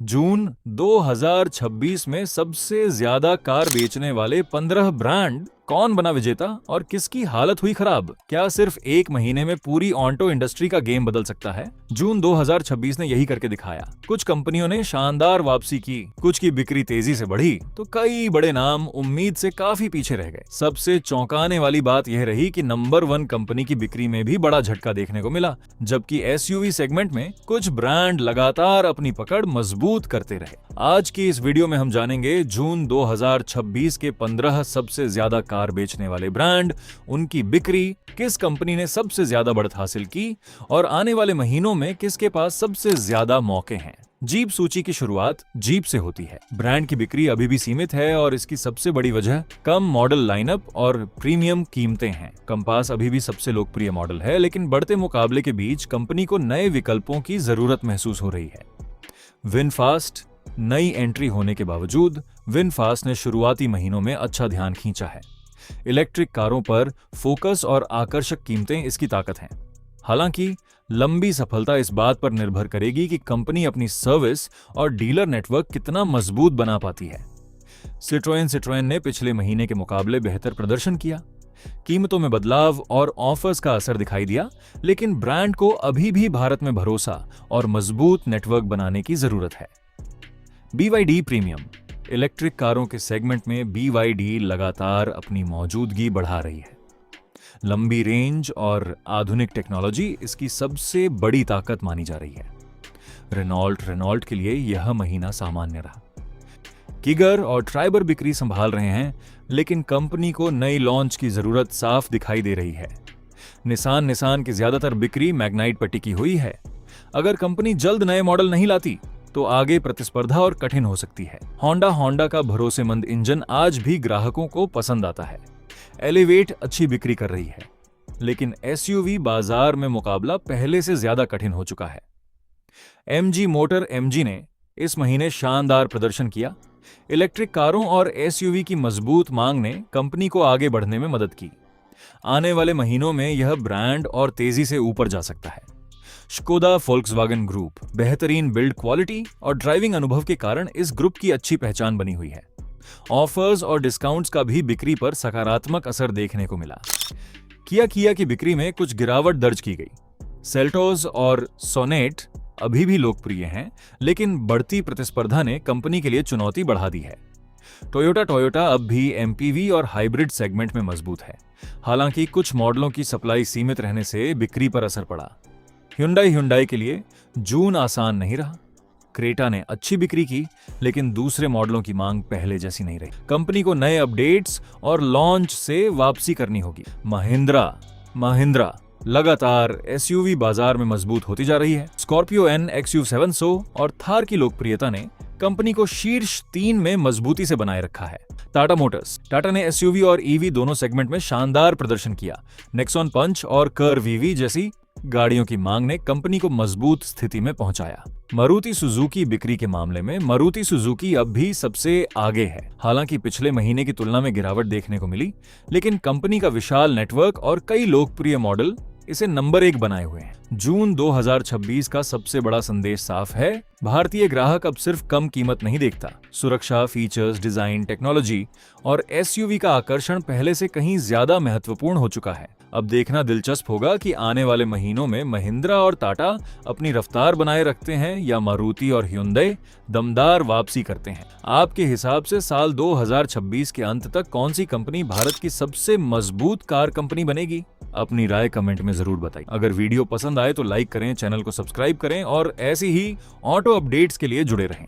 जून 2026 में सबसे ज्यादा कार बेचने वाले 15 ब्रांड कौन बना विजेता और किसकी हालत हुई खराब? क्या सिर्फ एक महीने में पूरी ऑटो इंडस्ट्री का गेम बदल सकता है? जून 2026 ने यही करके दिखाया। कुछ कंपनियों ने शानदार वापसी की, कुछ की बिक्री तेजी से बढ़ी, तो कई बड़े नाम उम्मीद से काफी पीछे रह गए। सबसे चौंकाने वाली बात यह रही कि नंबर 1 कंपनी की बिक्री में भी बड़ा झटका देखने को मिला, जबकि एसयूवी सेगमेंट में कुछ ब्रांड लगातार अपनी पकड़ मजबूत करते रहे। आज की इस वीडियो में हम जानेंगे जून 2026 के 15 सबसे ज्यादा कार बेचने वाले ब्रांड, उनकी बिक्री, किस कंपनी ने सबसे ज्यादा बढ़त हासिल की और आने वाले महीनों में किसके पास सबसे ज्यादा मौके हैं। जीप सूची की शुरुआत जीप से होती है। ब्रांड की बिक्री अभी भी सीमित है और इसकी सबसे बड़ी वजह कम मॉडल लाइनअप और प्रीमियम कीमतें हैं। कंपास अभी भी सबसे लोकप्रिय मॉडल है, लेकिन बढ़ते मुकाबले के बीच कंपनी को नए विकल्पों की जरूरत महसूस हो रही है। विनफास्ट नई एंट्री होने के बावजूद विनफास्ट ने शुरुआती महीनों में अच्छा ध्यान खींचा है। इलेक्ट्रिक कारों पर फोकस और आकर्षक कीमतें इसकी ताकत हैं। हालांकि लंबी सफलता इस बात पर निर्भर करेगी कि कंपनी अपनी सर्विस और डीलर नेटवर्क कितना मजबूत बना पाती है। सिट्रोएन ने पिछले महीने के मुकाबले बेहतर प्रदर्शन किया। कीमतों में बदलाव और ऑफर्स का असर दिखाई दिया, लेकिन ब्रांड को अभी भी भारत में भरोसा और मजबूत नेटवर्क बनाने की जरूरत है। BYD प्रीमियम इलेक्ट्रिक कारों के सेगमेंट में BYD लगातार अपनी मौजूदगी बढ़ा रही है। लंबी रेंज और आधुनिक टेक्नोलॉजी इसकी सबसे बड़ी ताकत मानी जा रही है। रेनॉल्ट के लिए यह महीना सामान्य रहा। किगर और ट्राइबर बिक्री संभाल रहे हैं, लेकिन कंपनी को नई लॉन्च की जरूरत साफ दिखाई दे रही है। निसान की ज्यादातर बिक्री मैग्नाइट पर टिकी हुई है। अगर कंपनी जल्द नए मॉडल नहीं लाती तो आगे प्रतिस्पर्धा और कठिन हो सकती है। होंडा का भरोसेमंद इंजन आज भी ग्राहकों को पसंद आता है। एलिवेट अच्छी बिक्री कर रही है, लेकिन एसयूवी बाजार में मुकाबला पहले से ज्यादा कठिन हो चुका है। MG मोटर ने इस महीने शानदार प्रदर्शन किया। इलेक्ट्रिक कारों और एसयूवी की मजबूत मांग ने कंपनी को आगे बढ़ने में मदद की। आने वाले महीनों में यह ब्रांड और तेजी से ऊपर जा सकता है। स्कोदा फोल्क्सवैगन ग्रुप बेहतरीन बिल्ड क्वालिटी और ड्राइविंग अनुभव के कारण इस ग्रुप की अच्छी पहचान बनी हुई है। ऑफर्स और डिस्काउंट्स का भी बिक्री पर सकारात्मक असर देखने को मिला। किया की बिक्री में कुछ गिरावट दर्ज की गई। सेल्टोस और सोनेट अभी भी लोकप्रिय हैं, लेकिन बढ़ती प्रतिस्पर्धा ने कंपनी के लिए चुनौती बढ़ा दी है। टोयोटा अब भी MPV और हाइब्रिड सेगमेंट में मजबूत है। हालांकि कुछ मॉडलों की सप्लाई सीमित रहने से बिक्री पर असर पड़ा। Hyundai के लिए जून आसान नहीं रहा। क्रेटा ने अच्छी बिक्री की, लेकिन दूसरे मॉडलों की मांग पहले जैसी नहीं रही। कंपनी को नए अपडेट्स और लॉन्च से वापसी करनी होगी। महिंद्रा लगातार एसयूवी बाजार में मजबूत होती जा रही है। स्कॉर्पियो N XUV700 और थार की लोकप्रियता ने कंपनी को शीर्ष 3 में मजबूती से बनाए रखा है। टाटा ने एसयूवी और ईवी दोनों सेगमेंट में शानदार प्रदर्शन किया। नेक्सॉन पंच और कर्व ईवी जैसी गाड़ियों की मांग ने कंपनी को मजबूत स्थिति में पहुंचाया। मारुति सुजुकी बिक्री के मामले में मारुति सुजुकी अब भी सबसे आगे है। हालांकि पिछले महीने की तुलना में गिरावट देखने को मिली, लेकिन कंपनी का विशाल नेटवर्क और कई लोकप्रिय मॉडल इसे नंबर 1 बनाए हुए हैं। जून 2026 का सबसे बड़ा संदेश साफ है। भारतीय ग्राहक अब सिर्फ कम कीमत नहीं देखता। सुरक्षा, फीचर्स, डिजाइन, टेक्नोलॉजी और एसयूवी का आकर्षण पहले से कहीं ज्यादा महत्वपूर्ण हो चुका है। अब देखना दिलचस्प होगा कि आने वाले महीनों में महिंद्रा और टाटा अपनी रफ्तार बनाए रखते हैं या मारुति और Hyundai दमदार वापसी करते हैं। आपके हिसाब से साल 2026 के अंत तक कौन सी कंपनी भारत की सबसे मजबूत कार कंपनी बनेगी? अपनी राय कमेंट में जरूर बताइए। अगर वीडियो पसंद आए तो लाइक करें, चैनल को सब्सक्राइब करें और ऐसी ही ऑटो अपडेट्स के लिए जुड़े रहें।